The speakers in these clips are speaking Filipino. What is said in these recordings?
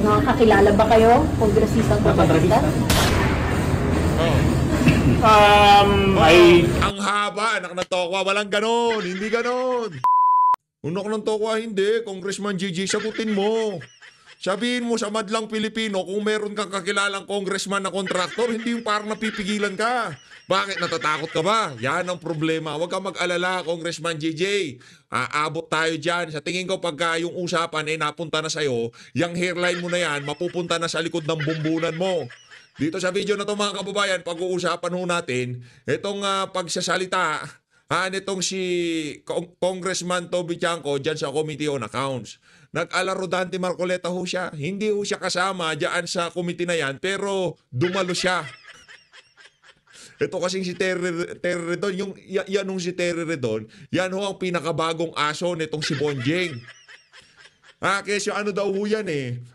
Nakakakilala ba kayo, Kongresista Bautista? Oh. Ang haba, anak ng tokwa, walang ganon, hindi ganon. Unok ng tokwa, hindi, Congressman Gigi, sagutin mo. Sabihin mo sa madlang Pilipino kung meron kang kakilalang congressman na kontraktor, hindi yung parang napipigilan ka. Bakit? Natatakot ka ba? Yan ang problema. Huwag kang mag-alala, Congressman JJ. Aabot tayo dyan. Sa tingin ko, pagka yung usapan ay napunta na sa'yo, yung hairline mo na yan, mapupunta na sa likod ng bumbunan mo. Dito sa video na to mga kababayan, pag-uusapan ho natin, itong pagsasalita nitong si Congressman Toby Chanco dyan sa Committee on Accounts. Nag-alaro Dante Marcoleta ho siya. Hindi ho siya kasama dyan sa committee na yan, pero dumalo siya. Ito kasing si Terry Redon, yan si Terry Redon, yan ho ang pinakabagong aso nitong si Bonjeng. Kasi ano daw ho yan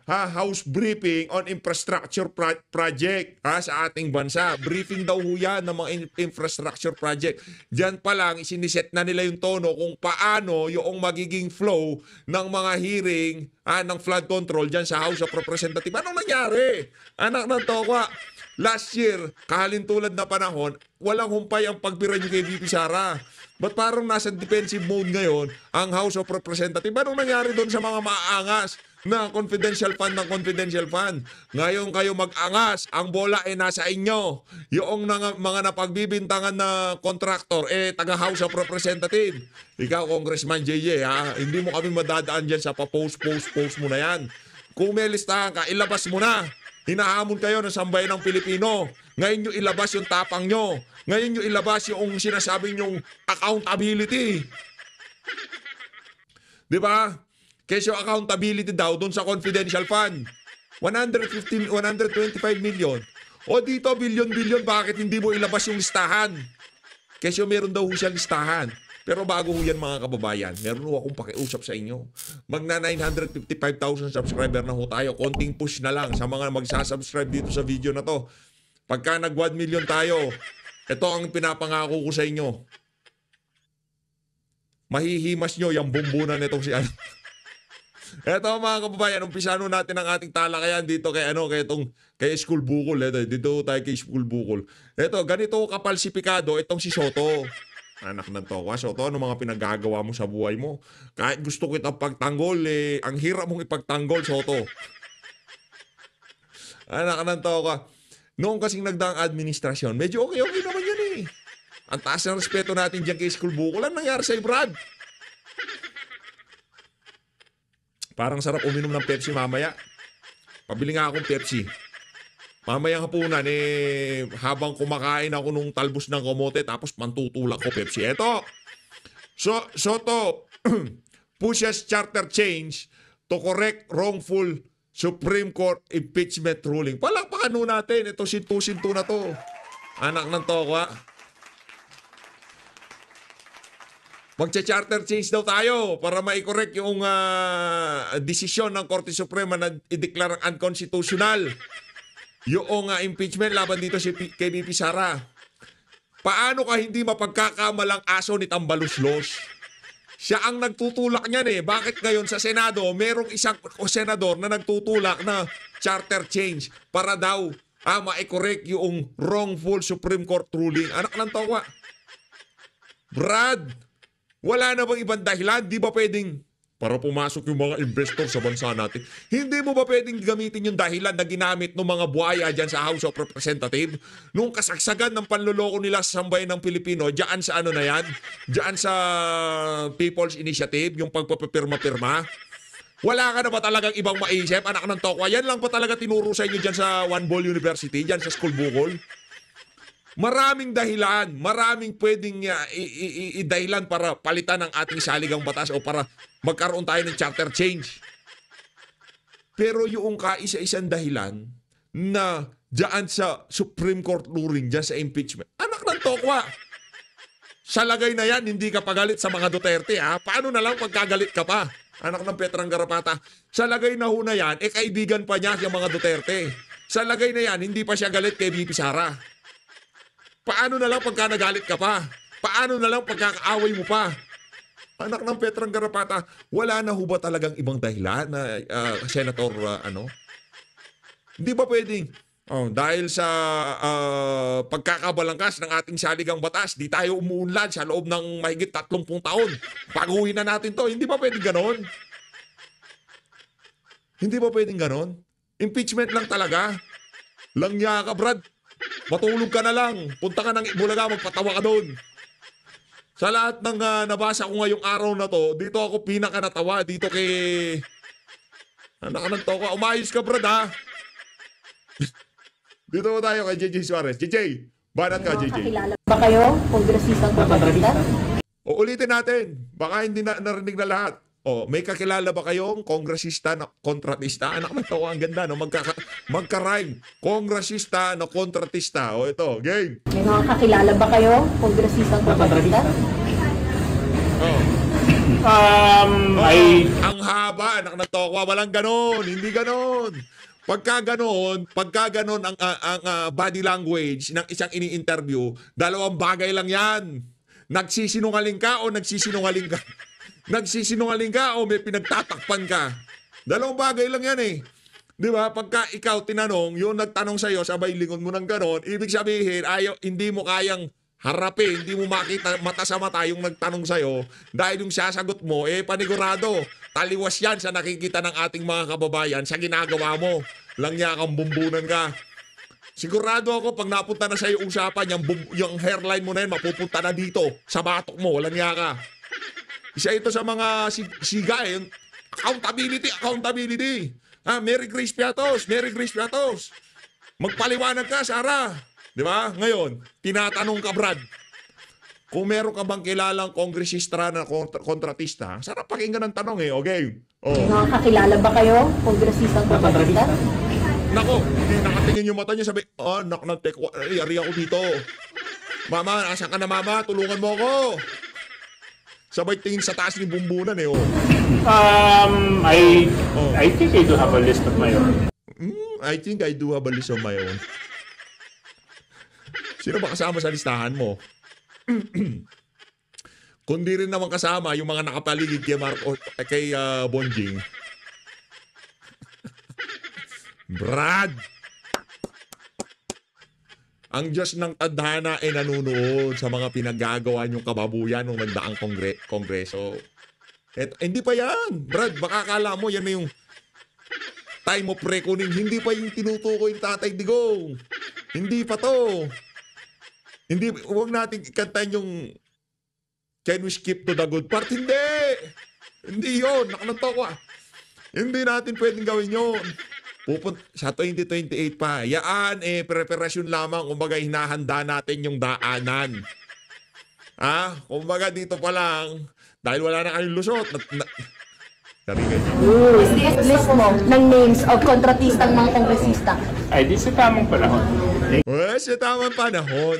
house briefing on infrastructure project sa ating bansa. Briefing daw ho yan ng mga infrastructure project. Diyan pa lang isiniset na nila yung tono kung paano yung magiging flow ng mga hearing ng flood control diyan sa House of Representatives. Anong nangyari? Anak ng tokwa. Last year, kahalintulad na panahon, walang humpay ang pagbira niyo kay VP Sara. Ba't parang nasa defensive mode ngayon ang House of Representatives? Anong nangyari doon sa mga maangas na confidential fund ng confidential fund? Ngayon kayo mag-angas, ang bola ay nasa inyo. Yung mga napagbibintangan na contractor, taga House of Representatives. Ikaw, Congressman JJ, hindi mo kami madadaan dyan sa pa-post mo na yan. Kung may listahan ka, ilabas mo na. Hinahamon kayo ng sambayan ng Pilipino. Ngayon nyo ilabas yung tapang nyo. Ngayon nyo ilabas yung sinasabi nyong accountability. Di ba? Kasi yung accountability daw doon sa confidential fund. 125 million. O dito, billion, bakit hindi mo ilabas yung listahan? Kasi meron daw siyang listahan. Pero bago ho yan mga kababayan, meron ho akong pakiusap sa inyo. Magna 955,000 subscriber na ho tayo. Konting push na lang sa mga magsasubscribe dito sa video na to. Pagka nag 1 million tayo, ito ang pinapangako ko sa inyo. Mahihimas nyo yung bumbunan nitong si ano. Ito mga kababayan, umpisano natin ang ating talakayan dito kay School Bukol. Dito tayo kay School Bukol. Ito, ganito kapalsipikado itong si Soto. Anak ng tokwa, Soto, ano mga pinagagawa mo sa buhay mo? Kahit gusto kitang pagtanggol, ang hirap mong ipagtanggol, Soto. Anak ng tokwa. Noong kasing nagdaang administrasyon, medyo okay naman yan Ang taas ng respeto natin dyan kay School Bukol. Ano nangyari sa'yo, Brad? Parang sarap uminom ng Pepsi mamaya. Pabili nga akong Pepsi. Mamayang hapunan, habang kumakain ako nung talbos ng kamote, tapos mantutulak ko Pepsi. Eto, Soto pushes charter change to correct wrongful Supreme Court impeachment ruling. Palakpakan nun natin. Ito, sintu na to. Anak ng tokwa. Magcha-charter change daw tayo para ma-correct yung desisyon ng Korte Suprema na i-declare unconstitutional. Yung impeachment laban dito kay VP Sara. Paano ka hindi mapagkakamalang aso ni Tambaluslos? Siya ang nagtutulak niyan Bakit ngayon sa Senado, merong isang senador na nagtutulak na charter change para daw ma-correct yung wrongful Supreme Court ruling? Anak ng tokwa. Brad, wala na bang ibang dahilan? Di ba pwedeng para pumasok yung mga investor sa bansa natin? Hindi mo ba pwedeng gamitin yung dahilan na ginamit ng mga buhaya dyan sa House of Representatives? Nung kasagsagan ng panloloko nila sa sambayan ng Pilipino, dyan sa ano na yan? Dyan sa People's Initiative, yung pagpapirma-pirma? Wala ka na ba talagang ibang maisip, anak ng tokwa? Yan lang pa talaga tinuro sa inyo dyan sa One Ball University, dyan sa School Bukol? Maraming dahilan, maraming pwedeng dahilan para palitan ang ating saligang batas o para magkaroon tayo ng charter change. Pero yung kaisa-isang dahilan na dyan sa Supreme Court ruling, dyan sa impeachment, anak ng tokwa, sa lagay na yan, hindi ka pagalit sa mga Duterte, Paano na lang pagkagalit ka pa? Anak ng Petrang Garapata, sa lagay na ho na yan, kaibigan pa niya yung mga Duterte. Sa lagay na yan, hindi pa siya galit kay VP Sara. Paano na lang pagka nagalit ka pa? Paano na lang pagkakaaway mo pa? Anak ng Petrang Garapata, wala na ho ba talagang ibang dahilan na Senator Hindi ba pwedeng, dahil sa pagkakabalangkas ng ating saligang batas, di tayo umuunlad sa loob ng mahigit 30 taon. Paguhin na natin to. Hindi ba pwedeng ganon? Hindi ba pwedeng ganon? Impeachment lang talaga. Langya ka, Brad. Matulog ka na lang. Punta ka ng Bulaga, magpatawa ka doon. Sa lahat ng nabasa ko ngayong araw na to, dito ako pinaka natawa. Dito kay... Anak ng toko. Umayos ka, Brad, ha? Dito tayo kay JJ Suarez. JJ, banat ka, JJ. Kakilala ba kayo, kongresistang kontrabista? O ulitin natin. Baka hindi na narinig na lahat. May kakilala ba kayong kongresista na kontratista? Anak ng toko, ang ganda, no? Magka-rhyme. Kongresista na kontratista. Ito, game. May mga kakilala ba kayo, kongresistang kontrabista? Ang haba, anak ng tokwa, walang ganon, hindi ganon. Pagka ganon ang body language ng isang ini-interview, dalawang bagay lang yan. Nagsisinungaling ka o nagsisinungaling ka. Nagsisinungaling ka o may pinagtatakpan ka. Dalawang bagay lang yan eh. Di ba? Pagka ikaw tinanong, yung nagtanong sa'yo, sabay lingon mo ng ganon, ibig sabihin, hindi mo kayang harapin, hindi mo makita mata sa mata yung nagtanong sa'yo dahil yung sasagot mo, panigurado. Taliwas yan sa nakikita ng ating mga kababayan sa ginagawa mo. Langya kang bumbunan ka. Sigurado ako pag napunta na sa'yo usapan, yung hairline mo na yan, mapupunta na dito sa batok mo. Langya ka. Isa ito sa mga siga eh. Accountability. Mary Grace Piatos. Magpaliwanag ka, Sarah. Di ba? Ngayon, tinatanong ka, Brad. Kung meron ka bang kilalang kongresista na kontratista, sarap pakinggan ng tanong eh, okay? May mga kakilala ba kayo, kongresistang kontrabista? Nako, hindi nakatingin yung mata niya, sabi, nak ng tekwa, yari ako dito. Mama, asa ka na mama? Tulungan mo ako. Sabay tingin sa taas ni bumbunan eh, I think I do have a list of my own. I think I do have a list of my own. Sino ba kasama sa listahan mo? Kundi rin naman kasama yung mga nakapaligid kay Bonjing. Brad! Ang Diyos ng tadhana ay nanunood sa mga pinaggagawa niyong kababuyan ng nagdaang kongreso. Hindi pa yan. Brad, baka akala mo yan na yung time of reckoning. Hindi pa yung tinutukoy ni Tatay Digong. Hindi pa to. Hindi, huwag natin ikantahin yung can we skip to the good part? Hindi! Hindi yun. Nakananto ko. Hindi natin pwedeng gawin yun. Sa 2028 pa. Yaan, preparasyon lamang. Kumbaga, hinahanda natin yung daanan. Kumbaga, dito pa lang, dahil wala na kayong lusot. List mo ng names of kontratistang mga kongresista. Ay, di sa tamang panahon. Sa tamang panahon.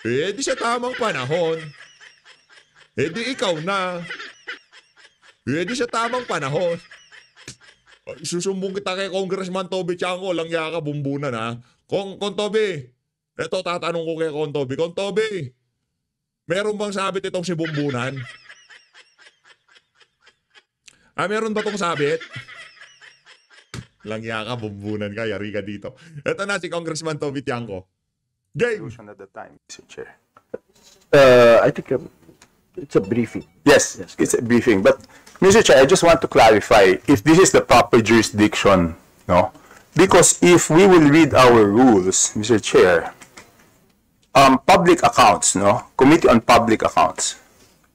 Di sa tamang panahon. Di ikaw na. Di sa tamang panahon. Susumbong kita kay Congressman Toby Chango, lang yaka bumbunan ha. Kong Toby, eto tatanong ko kay Kong Toby. Kong Toby, meron bang sabit itong si bumbunan? Meron ba itong sabit? Lang yaka bumbunan ka, yari ka dito. Eto na si Congressman Toby Chango. Game! At the time, Mr. Chair. I think it's a briefing. Yes, it's a briefing. But, Mr. Chair, I just want to clarify if this is the proper jurisdiction, no? Because if we will read our rules, Mr. Chair, public accounts, no? Committee on Public Accounts.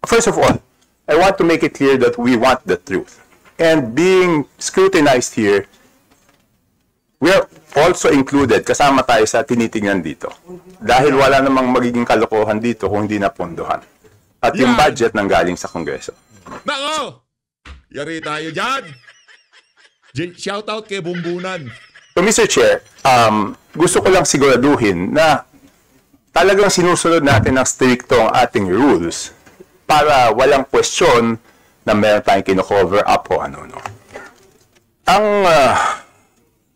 First of all, I want to make it clear that we want the truth. And being scrutinized here, we are also included, kasama tayo sa tinitingnan dito. Dahil wala namang magiging kalokohan dito kung hindi napondohan. At yung budget nang galing sa Kongreso. Nako! Yari tayo dyan! Shoutout kay Bumbunan. So, Mr. Chair, gusto ko lang siguraduhin na talagang sinusunod natin ng stricto ang ating rules para walang question na meron tayong kino-cover up o ano, no?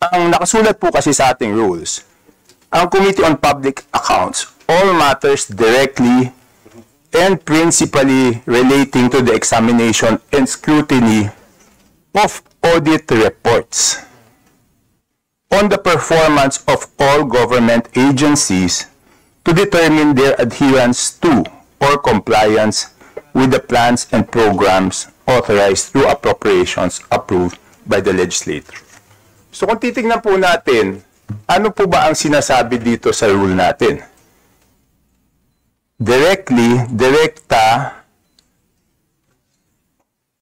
Ang nakasulat po kasi sa ating rules, ang Committee on Public Accounts, all matters directly and principally relating to the examination and scrutiny of audit reports on the performance of all government agencies to determine their adherence to or compliance with the plans and programs authorized through appropriations approved by the legislature. So kung titingnan po natin, ano po ba ang sinasabi dito sa rule natin? Directly, direkta,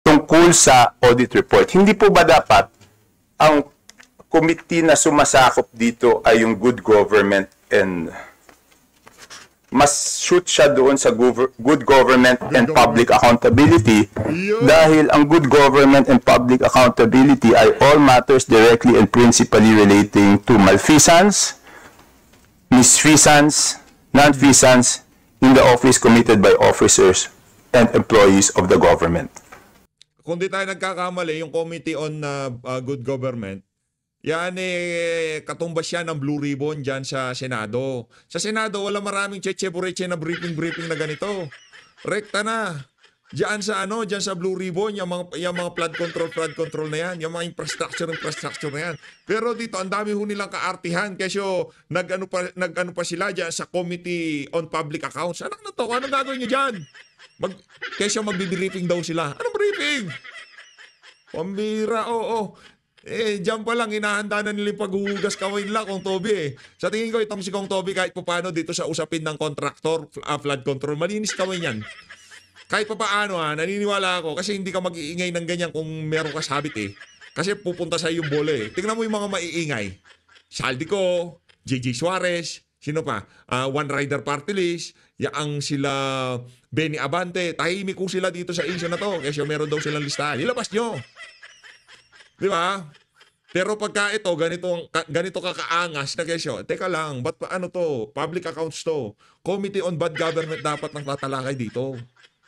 tungkol sa audit report. Hindi po ba dapat ang committee na sumasakop dito ay yung good government and mas shoot siya doon sa good government and public accountability dahil ang good government and public accountability ay all matters directly and principally relating to malfeasance, misfeasance, non-feasance in the office committed by officers and employees of the government. Kung di tayo nagkakamali, yung Committee on Good Government, yan katumbas yan ng Blue Ribbon dyan sa Senado. Sa Senado, wala maraming cheche-bureche na briefing na ganito. Rekta na. Diyan sa diyan sa Blue Ribbon, yung mga flood control na yan, yung mga infrastructure na yan. Pero dito, ang dami ho nilang kaartihan kasi nag-ano pa sila diyan sa Committee on Public Accounts. Anak na to, anong gagawin niyo diyan? Kesyo magbi-briefing daw sila. Anong briefing? Pambira, oo. Diyan pa lang, hinahanda na nila yung paghuhugas kamay nila, Kong Toby Sa tingin ko, itong si Kong Toby, kahit pa paano dito sa usapin ng contractor, flood control, malinis kamay niyan. Kahit pa paano, naniniwala ako, kasi hindi ka mag-iingay ng ganyan kung meron ka sabit Kasi pupunta sa yung bola Tingnan mo yung mga maiingay. Saldico, JJ Suarez, sino pa? One Rider Party List, yaang sila Benny Abante, tahimik ko sila dito sa issue na to kasi meron daw silang listahan. Ilabas nyo. Di ba? Pero pagka ito, ganito kakaangas na kesyo, teka lang, ba't pa to? Public accounts to. Committee on Bad Government dapat nang tatalakay dito.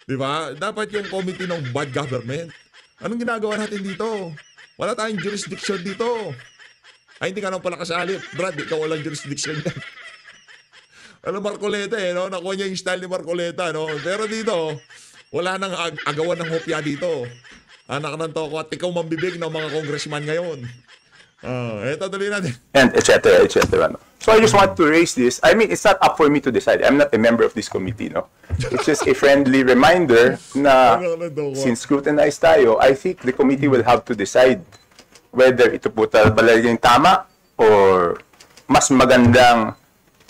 Di ba? Dapat yung committee ng bad government. Anong ginagawa natin dito? Wala tayong jurisdiction dito. Ay, hindi ka nang pala kasali. Brad, ikaw walang jurisdiction yan. Marcoleta no? Nakuha niya yung style ni Marcoleta, no? Pero dito, wala nang agawan ng hopya dito. Anak ng toko at ikaw mambibig ng mga congressman ngayon. Eto, tuloy natin. And et cetera, et cetera. No? So I just want to raise this. I mean, it's not up for me to decide. I'm not a member of this committee, no? It's just a friendly reminder na since scrutinized tayo, I think the committee will have to decide whether ito po talagang tama or mas magandang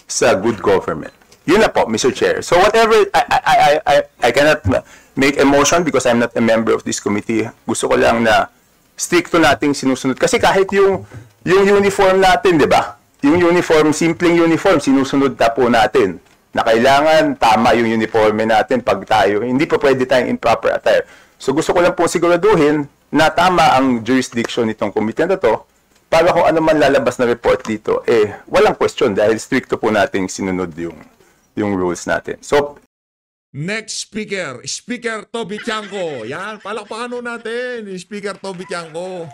sa good government. Yun na po, Mr. Chair. So whatever, I cannot make a motion because I'm not a member of this committee. Gusto ko lang na stricto nating sinusunod. Kasi kahit yung uniform natin, di ba? Yung uniform, simpleng uniform, sinusunod na po natin. Na kailangan tama yung uniforme natin pag tayo. Hindi pa pwede tayong improper attire. So gusto ko lang po siguraduhin na tama ang jurisdiction nitong committee na to para kung ano man lalabas na report dito, walang question dahil stricto po nating sinunod yung rules natin. So, next speaker, Speaker Toby Tiangco. Yan, palakpakan natin, Speaker Toby Tiangco.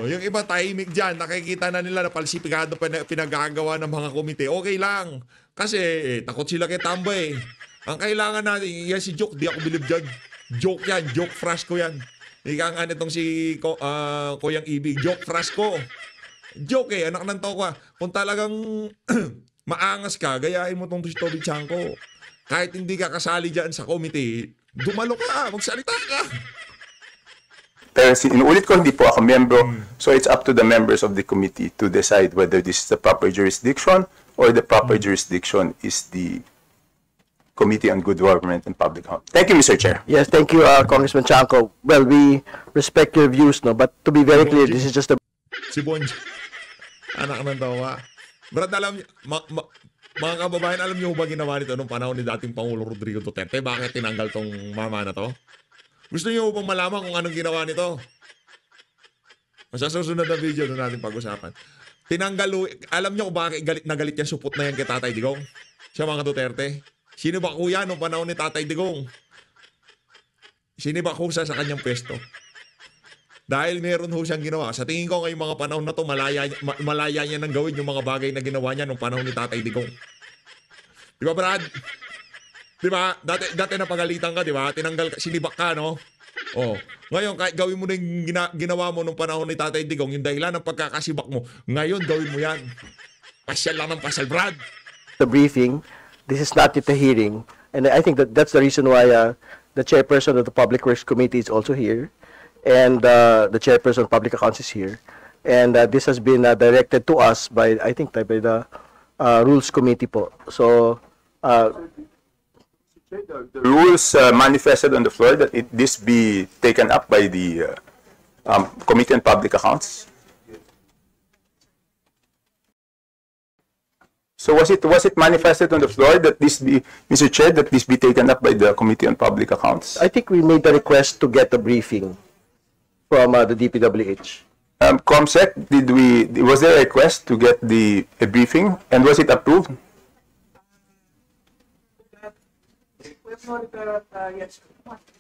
Yung iba tahimik dyan, nakikita na nila na palsipikado pinagagawa ng mga komite. Okay lang, kasi takot sila kay Tambay. Ang kailangan natin, yan si Joke, di ako bilib dyan. Joke yan, Joke Frasco yan. Ika nga nitong si Koyang Ibig, Joke Frasco. Joke anak ng toko. Kung talagang maangas ka, gayahin mo tong si Toby Tiangco. Kahit hindi ka kasali dyan sa committee, dumalo ka, magsalita ka. Pero inuulit ko, hindi po ako membro. So it's up to the members of the committee to decide whether this is the proper jurisdiction or the proper jurisdiction is the Committee on Good Government and Public Health. Thank you, Mr. Chair. Yes, thank you, Congressman Tiangco. Well, we respect your views, no? But to be very clear, this is just a... Si Bonji. Anak ng tawa. Brad, alam niyo, mga kababayan, alam niyo ba ginawa nito nung panahon ni dating Pangulong Rodrigo Duterte? Bakit tinanggal tong mama na to? Gusto niyo bang malaman kung anong ginawa nito? Sa susunod na video na natin pag-usapan. Tinanggal, alam niyo kung bakit galit na galit yan supot na yan kay Tatay Digong? Siya mga Duterte. Sino ba kuya nung panahon ni Tatay Digong? Sino ba kusa sa kanyang pwesto? Dahil meron ho siyang ginawa. Sa tingin ko ngayong mga panahon na to, malaya niya nang gawin yung mga bagay na ginawa niya nung panahon ni Tatay Digong. Di ba, Brad? Di ba? Dati napagalitan ka, di ba? Tinanggal ka, sinibak ka, no? Ngayon, kahit gawin mo na yung ginawa mo nung panahon ni Tatay Digong, yung dahilan ng pagkakasibak mo, ngayon gawin mo yan. Pasyal lang ng pasyal, Brad. The briefing. This is not yet a hearing, and I think that's the reason why the chairperson of the Public Works Committee is also here, and the chairperson of Public Accounts is here, and this has been directed to us by, I think, by the Rules Committee po. So, The rules manifested on the floor that this be taken up by the Committee on Public Accounts. So was it manifested on the floor that this be, Mr. Chair, that this be taken up by the Committee on Public Accounts? I think we made the request to get a briefing from the DPWH. Comsec, was there a request to get a briefing, and was it approved?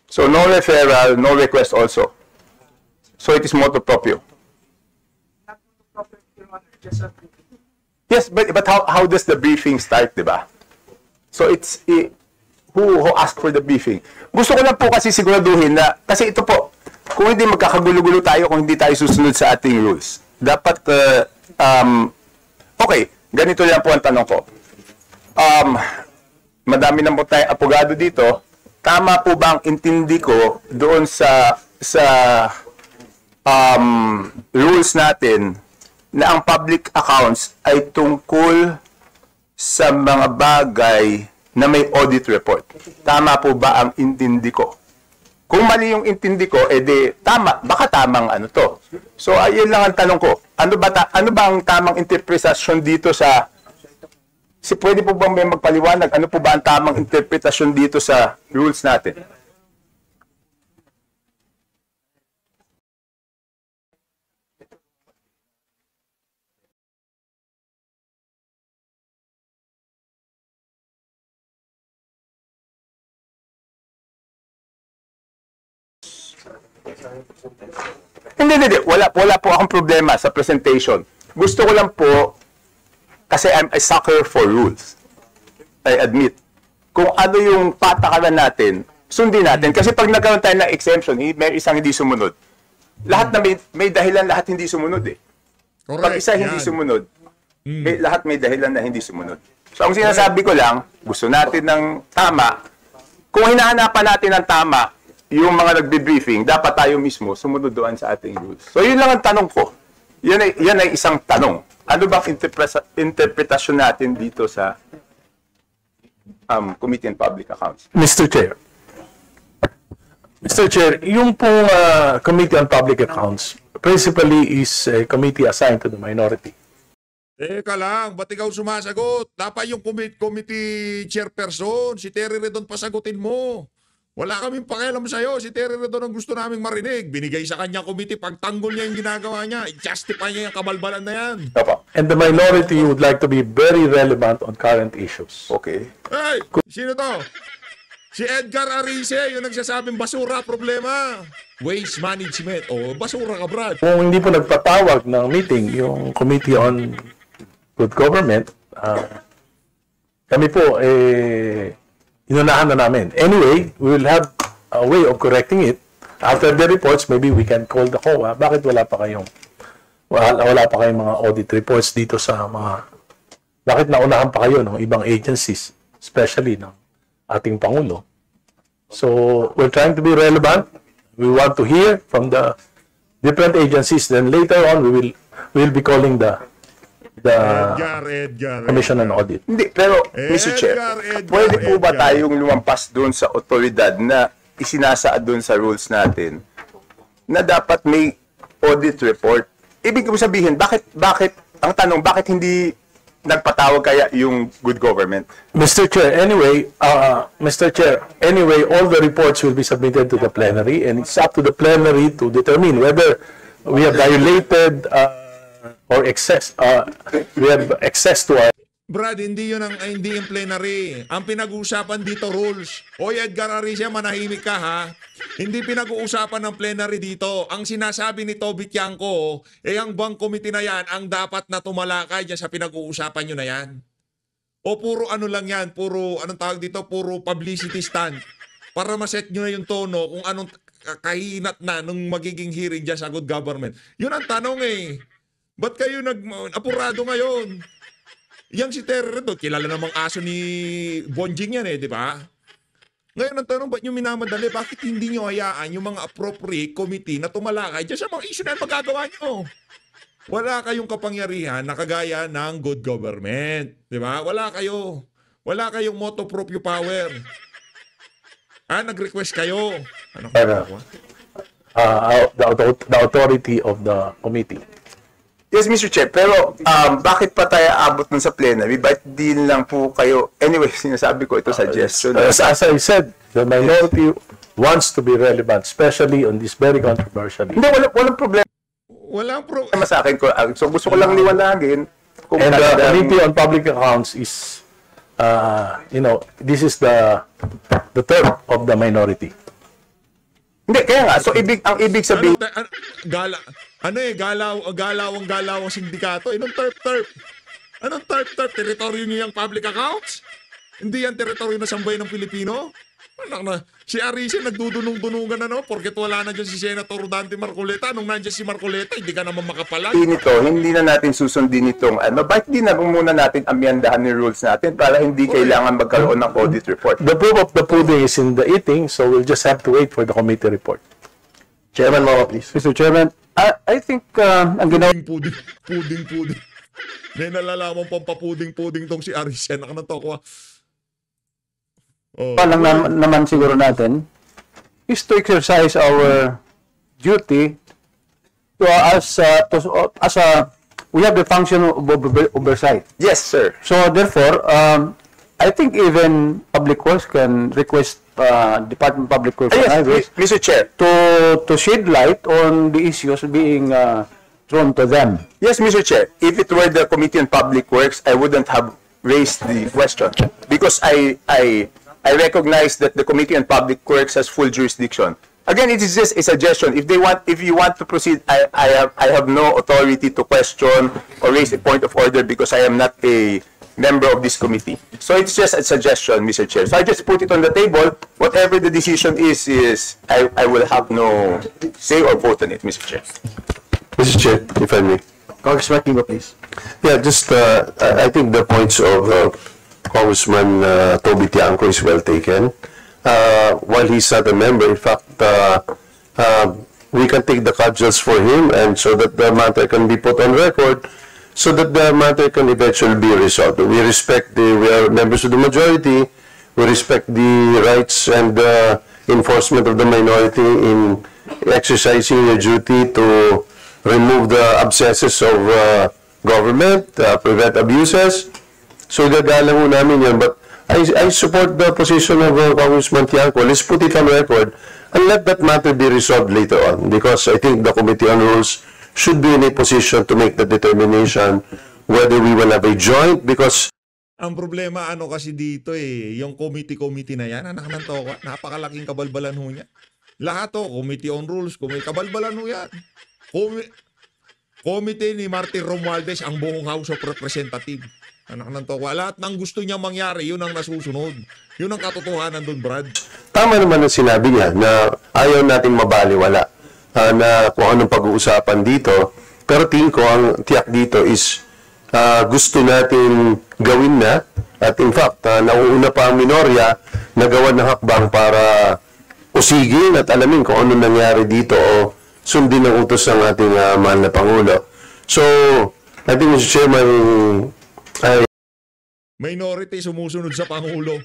So no referral, no request also. So it is motu proprio. Yes, but how does the briefing start, diba? So it's who asked for the briefing. Gusto ko lang po kasi siguraduhin na, kasi ito po, kung hindi magkakagulo-gulo tayo, kung hindi tayo susunod sa ating rules, dapat, okay, ganito lang po ang tanong ko. Madami na po tayong apogado dito. Tama po ba ang intindi ko doon sa rules natin na ang public accounts ay tungkol sa mga bagay na may audit report? Tama po ba ang intindi ko? Kung mali yung intindi ko, edi tama, baka tamang ano to. So ayun lang ang tanong ko. Ano ba ang tamang interpretasyon dito sa pwede po bang may magpaliwanag? Ano po ba ang tamang interpretasyon dito sa rules natin? Hindi. Wala po akong problema sa presentation. Gusto ko lang po, kasi I'm a sucker for rules. I admit. Kung ano yung patakaran natin, sundin natin. Kasi pag nagkaroon tayo ng exemption, may isang hindi sumunod. Lahat na may dahilan, lahat hindi sumunod eh. Correct. Pag isa hindi sumunod, lahat may dahilan na hindi sumunod. So ang sinasabi ko lang, gusto natin ng tama. Kung hinahanapan natin ng tama, yung mga nagbe-briefing, dapat tayo mismo sumunod doon sa ating rules. So yun lang ang tanong ko. Yan ay isang tanong. Ano bang interpretasyon natin dito sa Committee on Public Accounts? Mr. Chair, yung pong Committee on Public Accounts principally is a committee assigned to the minority. Teka lang, ba't ikaw sumasagot? Dapat yung committee chairperson, si Terry Redon pasagutin mo. Wala kaming pakialam sa'yo. Si Terry Redon ang gusto naming marinig. Binigay sa kanya committee, pagtanggol niya yung ginagawa niya. I-justify niya yung kabalbalan na yan. Opo. And the minority would like to be very relevant on current issues. Okay. Hey, sino to? Si Edgar Arice, yung nagsasabing basura, problema. Waste management. Oh, basura ka, Brad. Kung hindi po nagpatawag ng meeting yung Committee on Good Government, kami po, inunahan na namin. Anyway, we will have a way of correcting it. After the reports, maybe we can call the COA. Bakit wala pa kayong mga audit reports dito sa bakit naunahan pa kayo ng ibang agencies, especially ng ating Pangulo? So, we're trying to be relevant. We want to hear from the different agencies. Then later on, we will be calling the Edgar. Commission on Audit. Hindi, pero Mr. Chair, pwede po ba tayong lumampas doon sa otoridad na isinasaad doon sa rules natin na dapat may audit report? Ibig ko sabihin, bakit ang tanong, bakit hindi nagpatawag kaya yung good government? Mr. Chair, anyway, all the reports will be submitted to the plenary, and it's up to the plenary to determine whether we have violated or we have access to our... Brad, hindi yun hindi yung plenary. Ang pinag-uusapan dito rules. Oy, Edgar Aricia, manahimik ka ha. Hindi pinag-uusapan ng plenary dito. Ang sinasabi ni Toby Tiangco, ang buwang committee na yan, ang dapat na tumalakay dyan sa pinag-uusapan nyo na yan. O puro ano lang yan, puro, anong tawag dito, puro publicity stunt. Para maset nyo na yung tono kung anong kahinat na nung magiging hearing dyan sa good government. Yun ang tanong eh. Ba't kayo apurado ngayon? Yang si Terry Redo, kilala namang aso ni Bonjing yan eh, di ba? Ngayon ang tanong, ba't nyo minamadali? Bakit hindi nyo hayaan yung mga appropriate committee na tumalakay dyan sa mga issue na magagawa nyo? Wala kayong kapangyarihan na kagaya ng good government. Di ba? Wala kayo. Wala kayong motto proprio power. Nag-request kayo. Ano The authority of the committee. Yes, Mr. Chair, pero bakit pa tayo abot nun sa plenary? Ba't di lang po kayo... Anyway, sinasabi ko ito suggestion. As I said, the minority wants to be relevant, especially on this very controversial issue. Hindi, walang problema Walang problema. sa akin. So gusto ko lang liwanagin. Kung And the talagang- Committee on Public Accounts is, this is the term of the minority. Hindi, kaya nga. So ang ibig sabihin... Galawang sindikato. Anong terp? Anong terp? Teritoryo niyo yung public accounts? Hindi yan teritoryo na sambayan ng Pilipino? Anak na, si Arisa nagdudunong-dunungan na porket wala na dyan si Senator Dante Marcoleta. Nung nandiyan si Marcoleta, hindi ka naman makapalag. Nito, hindi na natin susundin itong bakit di na muna natin amyandahan yung rules natin para hindi kailangan magkaroon ng audit report? The proof of the pudding is in the eating, so we'll just have to wait for the committee report. Chairman Moa, please. Mr. Chairman, I think ang ginawa Puding. May nalalaman pang papuding-puding tong si Arisa. Nakanatoko. lang naman siguro natin is to exercise our duty to we have the function of oversight. Yes, sir. So therefore, I think even Public Works can request Department of Public Works and Highways Mr. Chair. to shed light on the issues being thrown to them. Yes, Mr. Chair. If it were the Committee on Public Works, I wouldn't have raised the question because I recognize that the Committee on Public Works has full jurisdiction. Again, it is just a suggestion. If you want to proceed, I have no authority to question or raise a point of order because I am not a member of this committee. So it's just a suggestion, Mr. Chair. So I just put it on the table. Whatever the decision is I will have no say or vote on it, Mr. Chair. Mr. Chair, if I may. Congressman Kimo, please. Yeah, just I think the points of Congressman Toby Tiangco is well taken. While he's not a member, in fact, we can take the cudgels for him, and so that the matter can be put on record, so that the matter can eventually be resolved. We are members of the majority. We respect the rights and enforcement of the minority in exercising your duty to remove the abscesses of government, prevent abuses. So gagalang mo namin yan. But I support the position of Congressman Tiangco. Let's put it on record and let that matter be resolved later on, because I think the Committee on Rules should be in a position to make the determination whether we will have a joint, because Ang problema kasi dito yung committee na yan, anak ng toka, napakalaking kabalbalan ho niya. Lahat Committee on Rules, kabalbalan ho yan. Committee ni Martin Romualdez, ang buong House of Representatives. Anak ng toka, lahat ng gusto niya mangyari, yun ang nasusunod. Yun ang katotohanan doon, Brad. tama naman ang sinabi niya na ayaw nating mabaliwala na kung anong pag-uusapan dito. Pero tingin ko ang tiyak dito is gusto natin gawin na, at in fact, nauuna pa ang minorya na gawa ng hakbang para usigin at alamin kung ano nangyari dito o sundin ang utos ng ating mahal na Pangulo. So, I think, Mr. Chairman, Minority sumusunod sa Pangulo.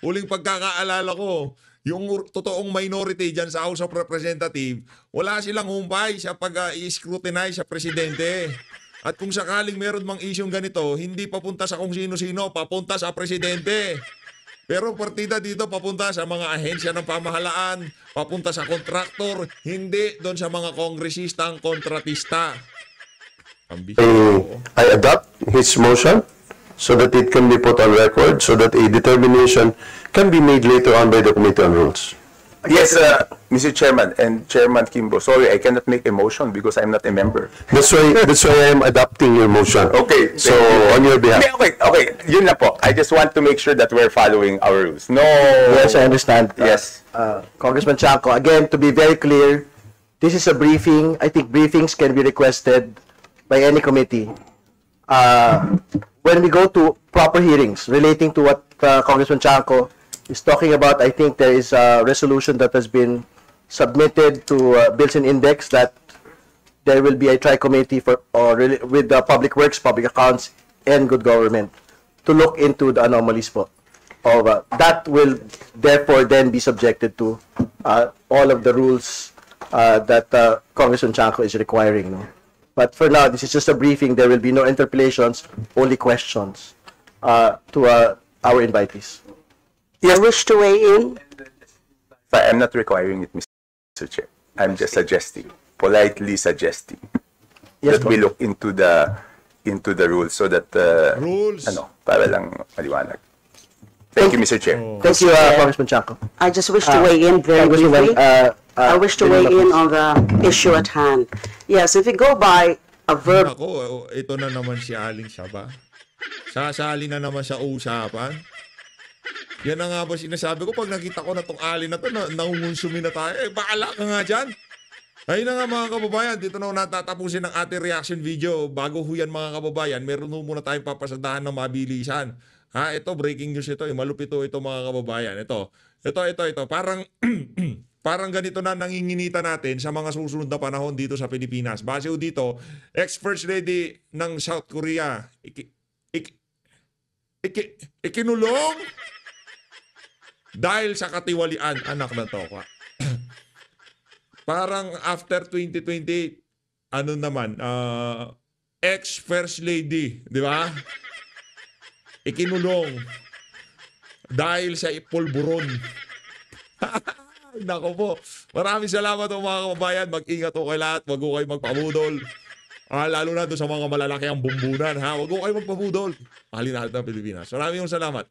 Uling pagkakaalala ko, yung totoong minority dyan sa House of Representatives, wala silang humpay sa pag-i-scrutinize sa presidente. At kung sakaling meron mang isyong ganito, hindi papunta sa kung sino-sino, papunta sa presidente. Pero partida dito papunta sa mga ahensya ng pamahalaan, papunta sa kontraktor, hindi doon sa mga kongresistang kontratista. I adopt his motion so that it can be put on record, so that a determination can be made later on by the Committee on Rules. Yes, Mr. Chairman and Chairman Kimbo. Sorry, I cannot make a motion because I'm not a member. That's why I am adopting your motion. Okay, So, thank you. on your behalf. Okay, yun na po. I just want to make sure that we're following our rules. No. Yes, I understand. Yes. Congressman Chanco, again, to be very clear, this is a briefing. I think briefings can be requested by any committee. When we go to proper hearings relating to what Congressman Chanco is talking about, I think there is a resolution that has been submitted to Bills and Index that there will be a tri-committee with the Public Works, Public Accounts, and Good Government to look into the anomalies po. That will therefore then be subjected to all of the rules that Congressman Chanco is requiring. No? But for now, this is just a briefing. There will be no interpellations, only questions to our invitees. I wish to weigh in. I'm not requiring it, Mr. Chair. I'm just suggesting, politely suggesting, Yes, that po. we look into the rules so that Rules. para lang maliwanag. Thank you, Mr. Chair. Thank you, Congressman Chanco. I just wish to weigh in very Congresswoman, briefly. I wish to weigh in on the issue at hand. Yes, if we go by a verb, Ako, ito na naman si Aling Saba. Sasali na naman sa usapan. Yan na nga ba sinasabi ko pag nakita ko na tong Ali na to, nangungunsumi na tayo. Baala ka nga dyan. Ayun na nga mga kababayan, dito na natatapusin ang ating reaction video. Bago ho yan mga kababayan, meron ho muna tayong papasadahan ng mabilisan. Ito, breaking news ito. Malupit ito mga kababayan. Ito. Parang, parang ganito na nanginginita natin sa mga susunod na panahon dito sa Pilipinas. Base ho dito, ex-First Lady ng South Korea, ikinulong dahil sa katiwalian, anak na to. Parang after 2028, ano naman, ex-First Lady, di ba? Ikinulong dahil sa ipulburon. Nako po. Maraming salamat po mga kababayan. Mag-ingat po kayo lahat. Huwag po kayo magpabudol. Lalo na doon sa mga malalaki ang bumbunan. Huwag po kayo magpabudol. Mahalin natin ang Pilipinas. Maraming salamat.